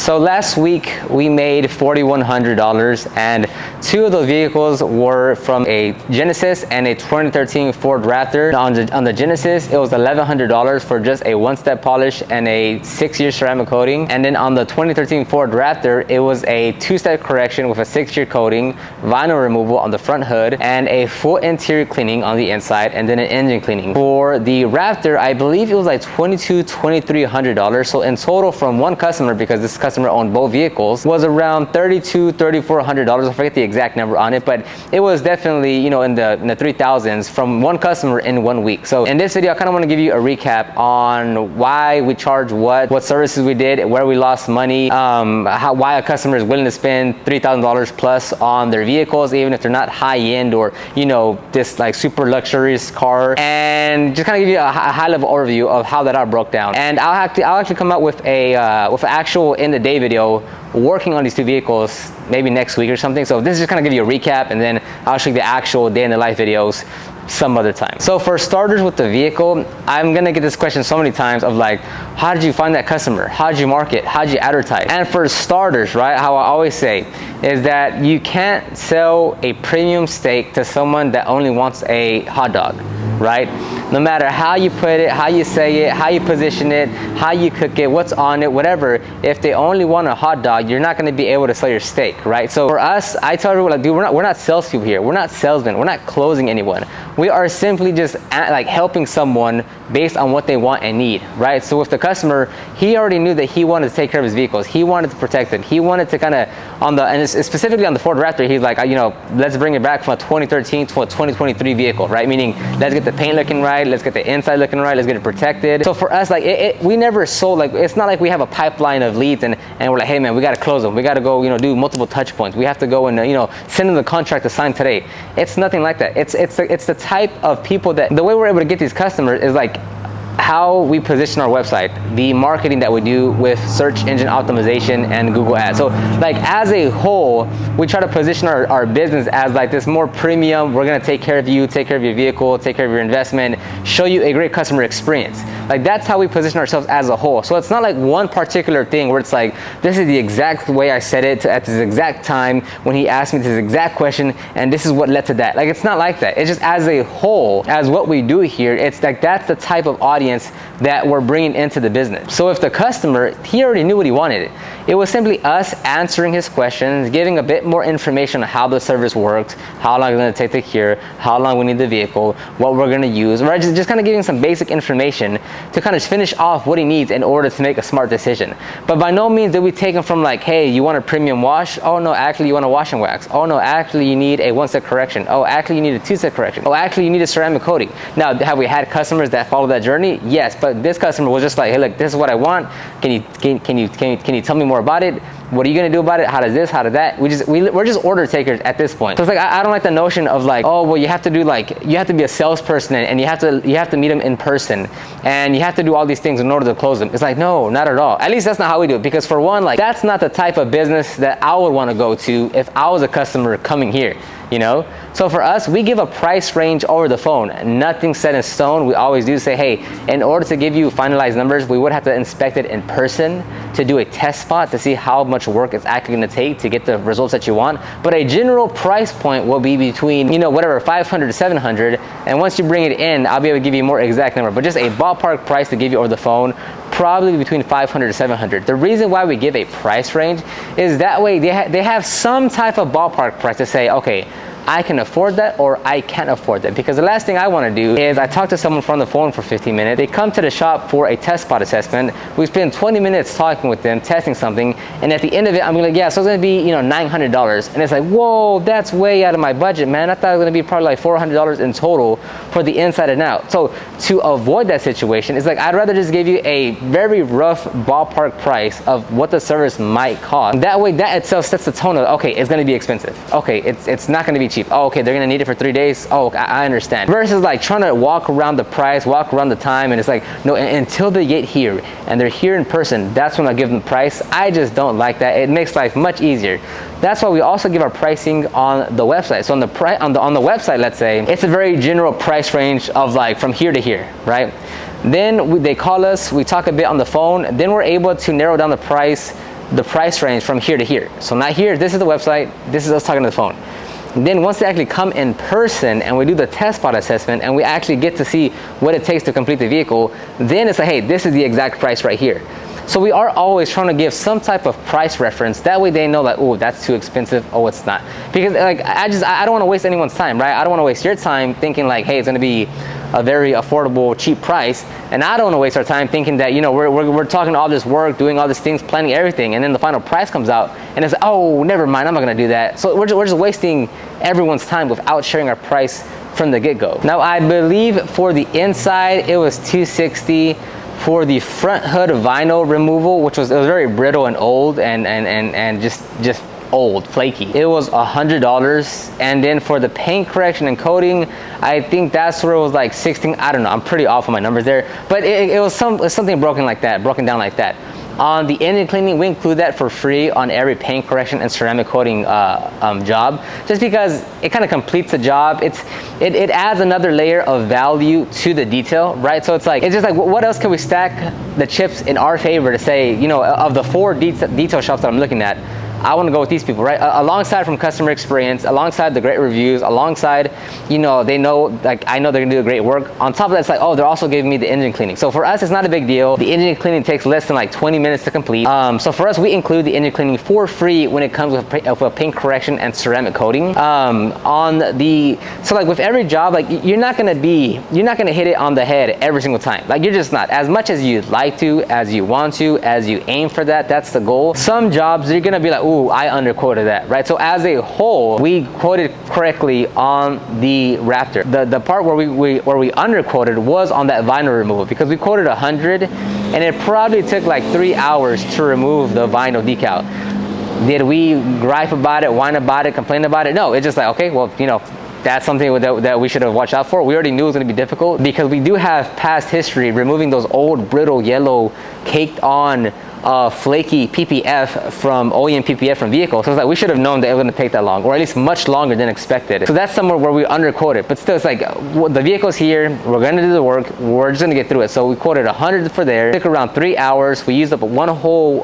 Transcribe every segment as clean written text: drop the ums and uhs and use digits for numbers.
So last week we made $4,100, and two of those vehicles were from a Genesis and a 2013 Ford Raptor. On the Genesis, it was $1,100 for just a one-step polish and a 6-year ceramic coating. And then on the 2013 Ford Raptor, it was a 2-step correction with a 6-year coating, vinyl removal on the front hood, and a full interior cleaning on the inside, and then an engine cleaning. For the Raptor, I believe it was like $2,300. So in total from one customer, because this customer owned both vehicles, was around $3,400. I forget the exact number on it, but it was definitely, you know, in the 3,000s from one customer in 1 week. So in this video, I kind of want to give you a recap on why we charge what services we did, where we lost money, why a customer is willing to spend $3,000 plus on their vehicles, even if they're not high end or, you know, this like super luxurious car, and just kind of give you a high level overview of how that all broke down. And I'll actually come out with an actual in the day video working on these two vehicles maybe next week or something. So this is just kind of give you a recap, and then I'll show you the actual day in the life videos some other time. So for starters with the vehicle, I'm gonna get this question so many times of like, how did you find that customer? How did you market? How did you advertise? And for starters, right, how I always say is that you can't sell a premium steak to someone that only wants a hot dog, right? No matter how you put it, how you say it, how you position it, how you cook it, what's on it, whatever, if they only want a hot dog, you're not gonna be able to sell your steak, right? So for us, I tell everyone, like, dude, we're not salespeople here. We're not salesmen. We're not closing anyone. We are simply just like helping someone based on what they want and need, right? So with the customer, he already knew that he wanted to take care of his vehicles. He wanted to protect it. He wanted to kind of, and specifically on the Ford Raptor, he's like, you know, let's bring it back from a 2013 to a 2023 vehicle, right? Meaning, let's get the paint looking right, let's get the inside looking right, let's get it protected. So for us, like, we never sold, like, it's not like we have a pipeline of leads and we're like, hey man, we got to close them. We got to go, you know, do multiple touch points. We have to go and, you know, send them the contract to sign today. It's nothing like that. It's the type of people that, the way we're able to get these customers is like how we position our website, the marketing that we do with search engine optimization and Google Ads. So like as a whole, we try to position our business as like this more premium, we're gonna take care of you, take care of your vehicle, take care of your investment, show you a great customer experience. Like that's how we position ourselves as a whole. So it's not like one particular thing where it's like, this is the exact way I said it at this exact time when he asked me this exact question and this is what led to that. Like it's not like that. It's just as a whole, as what we do here, it's like that's the type of audience that we're bringing into the business. So if the customer, he already knew what he wanted. It was simply us answering his questions, giving a bit more information on how the service works, how long it's going to take to cure, how long we need the vehicle, what we're going to use, right? Just kind of giving some basic information to kind of finish off what he needs in order to make a smart decision. But by no means did we take him from like, hey, you want a premium wash? Oh no, actually you want a wash and wax. Oh no, actually you need a 1-step correction. Oh, actually you need a 2-step correction. Oh, actually you need a ceramic coating. Now, have we had customers that follow that journey? Yes, but this customer was just like, hey, look, this is what I want. Can you tell me more about it? What are you gonna do about it? How does this? How does that? We're just order takers at this point. So it's like I don't like the notion of like, oh well, you have to do like, you have to be a salesperson and you have to meet them in person and you have to do all these things in order to close them. It's like, no, not at all. At least that's not how we do it, because for one, like that's not the type of business that I would want to go to if I was a customer coming here, you know? So for us, we give a price range over the phone, nothing set in stone. We always do say, hey, in order to give you finalized numbers, we would have to inspect it in person to do a test spot to see how much work it's actually going to take to get the results that you want. But a general price point will be between, you know, whatever, 500 to 700. And once you bring it in, I'll be able to give you a more exact number, but just a ballpark price to give you over the phone, probably between 500 to 700. The reason why we give a price range is that way they have some type of ballpark price to say, okay, I can afford that or I can't afford that. Because the last thing I want to do is I talk to someone from the phone for 15 minutes. They come to the shop for a test spot assessment. We spend 20 minutes talking with them, testing something. And at the end of it, I'm like, yeah, so it's going to be, you know, $900. And it's like, whoa, that's way out of my budget, man. I thought it was going to be probably like $400 in total for the inside and out. So to avoid that situation, it's like, I'd rather just give you a very rough ballpark price of what the service might cost. That way, that itself sets the tone of, okay, it's going to be expensive. Okay, it's not going to be cheap. Oh, okay, they're gonna need it for 3 days. Oh, I understand. Versus like trying to walk around the price, walk around the time, and it's like, no, until they get here and they're here in person, that's when I give them the price. I just don't like that. It makes life much easier. That's why we also give our pricing on the website. So on the website, let's say, it's a very general price range of like from here to here, right? Then they call us, we talk a bit on the phone, then we're able to narrow down the price the price range from here to here. So not here, this is the website, this is us talking to the phone. Then once they actually come in person and we do the test pod assessment and we actually get to see what it takes to complete the vehicle, then it's like, hey, this is the exact price right here. So we are always trying to give some type of price reference. That way they know like, oh, that's too expensive. Oh, it's not. Because like, I don't want to waste anyone's time, right? I don't want to waste your time thinking like, hey, it's going to be a very affordable, cheap price. And I don't want to waste our time thinking that, you know, we're talking all this work, doing all these things, planning everything. And then the final price comes out and it's, oh, never mind, I'm not going to do that. So we're just wasting everyone's time without sharing our price from the get-go. Now, I believe for the inside, it was $260. For the front hood vinyl removal, which was, it was very brittle and old and just old, flaky, it was $100. And then for the paint correction and coating, I think that's where it was like 16. I don't know, I'm pretty off on my numbers there, but it was something broken down like that. On the engine cleaning, we include that for free on every paint correction and ceramic coating job, just because it kind of completes the job. It adds another layer of value to the detail, right? So it's just like, what else can we stack the chips in our favor to say, you know, of the 4 detail shops that I'm looking at, I want to go with these people, right? Alongside from customer experience, alongside the great reviews, alongside, you know, they know, like, I know they're gonna do great work. On top of that, it's like, oh, they're also giving me the engine cleaning. So for us, it's not a big deal. The engine cleaning takes less than like 20 minutes to complete. So for us, we include the engine cleaning for free when it comes with a paint correction and ceramic coating. So like with every job, like you're not gonna hit it on the head every single time. Like you're just not. As much as you'd like to, as you want to, as you aim for that, that's the goal. Some jobs, you're gonna be like, ooh, I underquoted that, right? So as a whole, we quoted correctly on the Raptor. The part where we underquoted was on that vinyl removal, because we quoted 100 and it probably took like 3 hours to remove the vinyl decal. Did we gripe about it, whine about it, complain about it? No, it's just like, okay, well, you know, that's something that we should have watched out for. We already knew it was going to be difficult because we do have past history removing those old brittle yellow caked on flaky PPF from OEM PPF from vehicles. So it's like we should have known that it was going to take that long, or at least much longer than expected. So that's somewhere where we underquoted, but still it's like the vehicle's here, we're going to do the work, we're just going to get through it. So we quoted 100 for there. It took around 3 hours. We used up one whole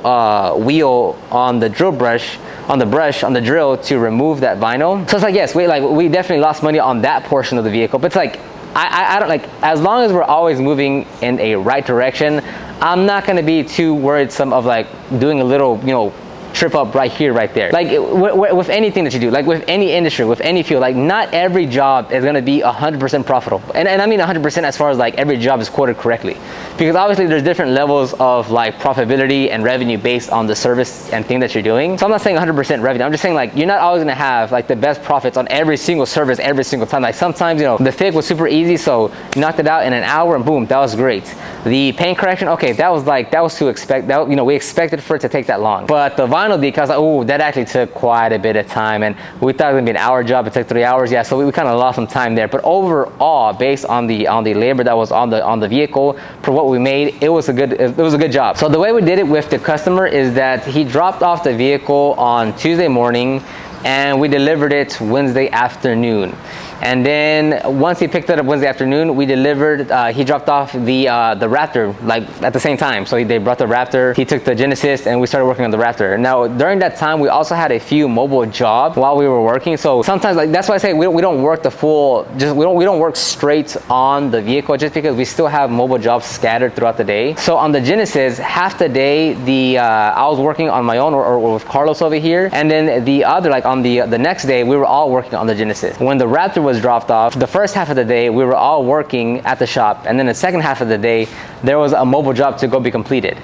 wheel on the drill brush, on the drill to remove that vinyl. So it's like, yes, we definitely lost money on that portion of the vehicle, but it's like I don't like, as long as we're always moving in a right direction, I'm not going to be too worried of like doing a little, you know, trip up right here, right there. Like with anything that you do, like with any industry, with any field, like not every job is going to be 100% profitable. And I mean 100% as far as like every job is quoted correctly, because obviously there's different levels of like profitability and revenue based on the service and thing that you're doing. So I'm not saying 100% revenue. I'm just saying like you're not always going to have like the best profits on every single service every single time. Like sometimes, you know, the fig was super easy, so you knocked it out in an hour and boom, that was great. The paint correction, okay, that was to expect. That, you know, we expected for it to take that long. But the vinyl decals, like, oh, that actually took quite a bit of time, and we thought it was gonna be an hour job. It took 3 hours. Yeah, so we kind of lost some time there. But overall, based on the labor that was on the vehicle for what we made, it was a good job. So the way we did it with the customer is that he dropped off the vehicle on Tuesday morning, and we delivered it Wednesday afternoon. And then once he picked it up Wednesday afternoon, we delivered, he dropped off the Raptor like at the same time. So they brought the Raptor, he took the Genesis, and we started working on the Raptor. Now during that time, we also had a few mobile jobs while we were working. So sometimes, like, that's why I say we don't work the full, we don't work straight on the vehicle, just because we still have mobile jobs scattered throughout the day. So on the Genesis, half the day I was working on my own or with Carlos over here, and then the other, like on the next day, we were all working on the Genesis. When the Raptor was dropped off, the first half of the day we were all working at the shop, and then the second half of the day there was a mobile job to go be completed.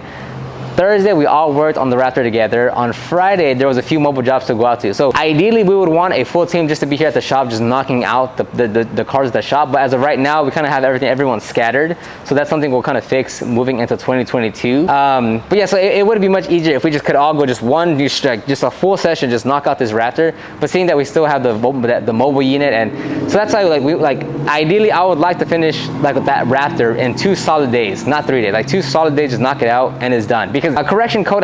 Thursday we all worked on the Raptor together. On Friday there was a few mobile jobs to go out to. So ideally we would want a full team just to be here at the shop, just knocking out the cars at the shop. But as of right now, we kind of have everyone scattered. So that's something we'll kind of fix moving into 2022. But yeah, so it would be much easier if we just could all go just just a full session, just knock out this Raptor. But seeing that we still have the mobile unit, and so that's why ideally I would like to finish like with that Raptor in 2 solid days, not 3 days, like 2 solid days, just knock it out and it's done. Because a correction coat,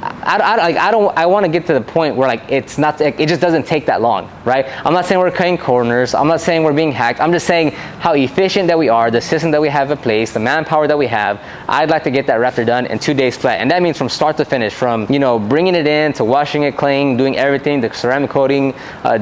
I want to get to the point where like it just doesn't take that long, right? I'm not saying we're cutting corners. I'm not saying we're being hacked. I'm just saying how efficient that we are, the system that we have in place, the manpower that we have. I'd like to get that Raptor done in 2 days flat, and that means from start to finish, from bringing it in to washing it clean, doing everything, the ceramic coating,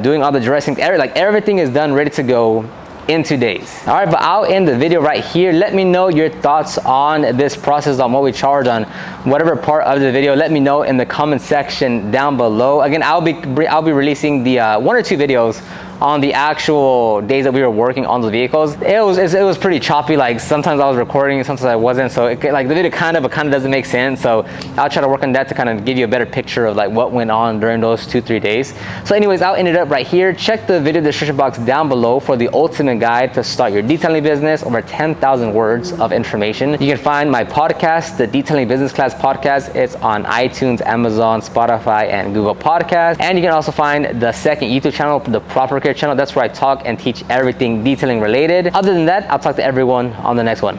doing all the dressing, everything is done, ready to go in 2 days. All right, but I'll end the video right here. Let me know your thoughts on this process, on what we charge, on whatever part of the video. Let me know in the comment section down below. Again, I'll be releasing the 1 or 2 videos on the actual days that we were working on the vehicles. It was pretty choppy. Like sometimes I was recording, sometimes I wasn't. So like the video kind of doesn't make sense. So I'll try to work on that to kind of give you a better picture of like what went on during those 2-3 days. So anyways, I'll end it up right here. Check the video description box down below for the ultimate guide to start your detailing business. Over 10,000 words of information. You can find my podcast, the Detailing Business Class Podcast. It's on iTunes, Amazon, Spotify, and Google Podcasts. And you can also find the second YouTube channel, the Proper Care channel. That's where I talk and teach everything detailing related. Other than that, I'll talk to everyone on the next one.